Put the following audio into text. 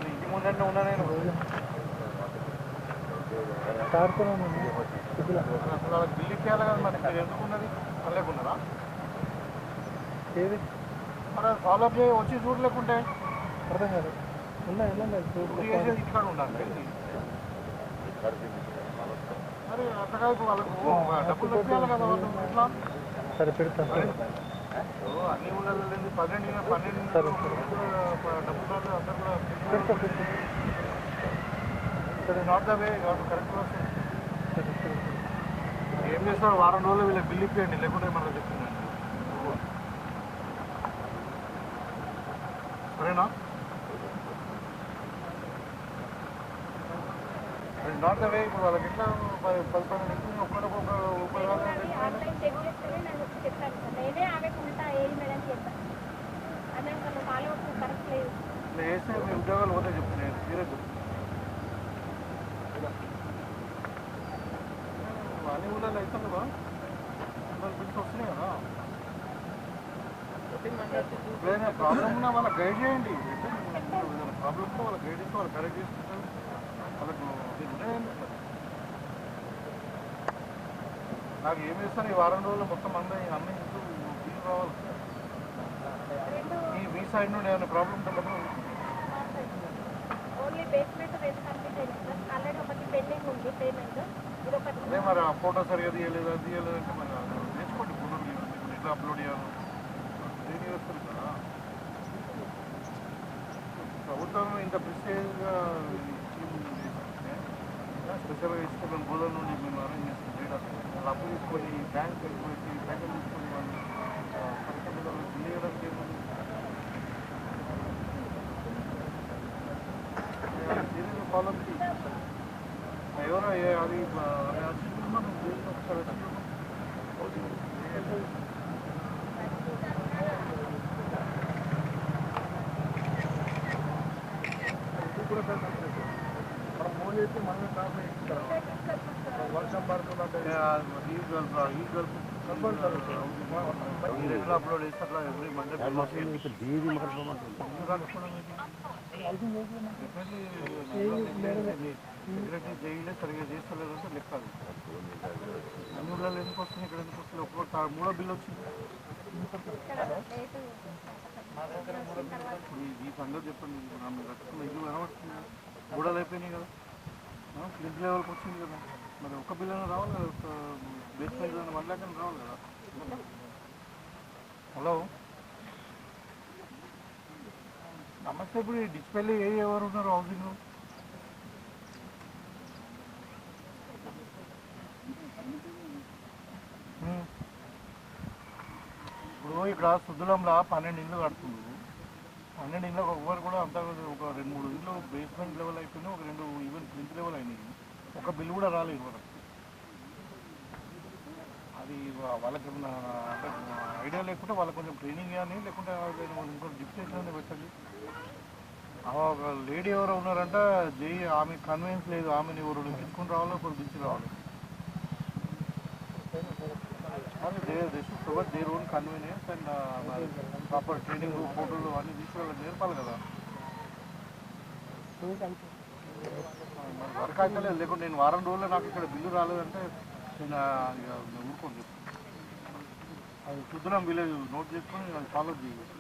ఇంటి ముందన్న ఉన్నా నేను బిల్లు ఇచ్చేయాలి కదా మరి మీరు ఎందుకున్నది లేకున్నారా మరి ఫాలోఅప్ చేయి వచ్చి చూడలేకుంటే అర్థం కాదు చేసేది ఇక్కడ ఉండాలి మరి అట్లా కాదు వాళ్ళకు డబ్బులు తెప్పియాలి కదా వాళ్ళు ఇట్లా సరే పెడతాను అన్ని ఊళ్ళలో లేదు 12 డబ్బులు అందరూ నాట్ ద వే కరెక్ట్ ఏం చేస్తారు వారం రోజులు వీళ్ళకి బిల్లు ఇప్పియండి లేకుంటే మనకు చెప్తున్నాను సరేనా నాట్ ద వే ఇప్పుడు వాళ్ళకి ఎట్లా 10 ఒక్కొక్క వేస్తే మీ ఉద్యోగాలు పోతే చెప్తున్నాను సీరియస్ అన్ని ఊళ్ళలో అవుతుందా బిల్స్ వస్తున్నాయి కదా ఎప్పుడైనా ప్రాబ్లం ఉన్నా వాళ్ళకి గైడ్ చేయండి ప్రాబ్లం ఉంటే వాళ్ళకి గైడ్ చేస్తే వాళ్ళు కరెక్ట్ చేసుకుంటారు వాళ్ళకు నాకు ఏం చేస్తాను ఈ వారం రోజులు మొత్తం అన్నీ బిల్లు రావాలి మీ సైడ్ నుండి ఏమైనా ప్రాబ్లం ఉంటే మాత్రం అదే మరి ఆ ఫోటో సరిగా తీయలేదు అది తీయలేదంటే మరి నేర్చుకోండి ఫోటో ఎట్లా అప్లోడ్ చేయాలి దేని వస్తుంది కదా ప్రభుత్వం ఇంత ప్రిస్టేజ్గా స్పెషల్గా ఇస్తే మేము బోధన నుండి మేము అరేంజ్ చేస్తాం డేటా వాళ్ళు అప్పు తీసుకొని బ్యాంక్ వెళ్ళిపోయి బ్యాంకులు తీసుకొని వాళ్ళు తెలియడానికి ఏముంది ఫాలో ఎవరో అది ఒకసారి కూడా మనం ఫోన్ చేసి మనమే ట్రాన్స్ఫర్ ఇస్తారు వర్షం పడుతుందంటే రెగ్యులర్ అప్లోడ్ చేస్తే అట్లా ఎవ్రీ మండే సెక్రటరీ జైలే సరిగ్గా చేస్తలేదు అంటే లెక్క అన్ని ఊళ్ళలో ఎందుకు వస్తుంది ఇక్కడ ఎందుకు వస్తుంది ఒక్కొక్క మూడో బిల్లు వచ్చింది ఈ సంగతి చెప్పండి మీరు కట్టుకున్న ఇల్లు కనబడుతుంది గూడలు అయిపోయినాయి కదా ఫ్రిడ్జ్ లెవెల్కి వచ్చింది కదా మరి ఒక్క బిల్లు రావాలి కదా ఒక బేస్ ప్రైజ్ 1 lakh రావాలి కదా హలో సమస్య ఇప్పుడు ఈ డిస్ప్లే ఎవరు ఉన్నారు హౌసింగ్ ఇప్పుడు ఇక్కడ సుద్దులంలో 12 ఇళ్ళు కడుతున్నారు 12 ఇళ్ళకి ఒక్కరు కూడా అంతా ఒక 2-3 ఇళ్ళు బేస్మెంట్ లెవెల్ అయిపోయినాయి ఒక 2 ఈవెన్ ప్రింట్ లెవెల్ అయినాయి ఒక బిల్లు కూడా రాలేదు వరకు అది వాళ్ళకి ఐడియా లేకుంటే వాళ్ళకి కొంచెం ట్రైనింగ్ కానీ లేకుంటే ఇంకొక డిస్కషన్ పెట్టండి ఒక లేడీ ఎవరో ఉన్నారంట ఆమె కన్వీన్స్ లేదు ఆమెను ఎవరు తీసుకుని రావాలి ఒకరు పిలిచి రావాలి they should provide their own convenience and proper training ఫోటోలు అన్నీ తీసుకురావాలి నేర్పాలి కదా వర్క్ అయితే లేకుంటే నేను వారం రోజుల్లో నాకు ఇక్కడ బిల్లు రాలేదంటే నేను ఊరుకొని చెప్తాను అది సుద్దులం విలేజ్ నోట్ చేసుకొని అది ఫాలో చేయాలి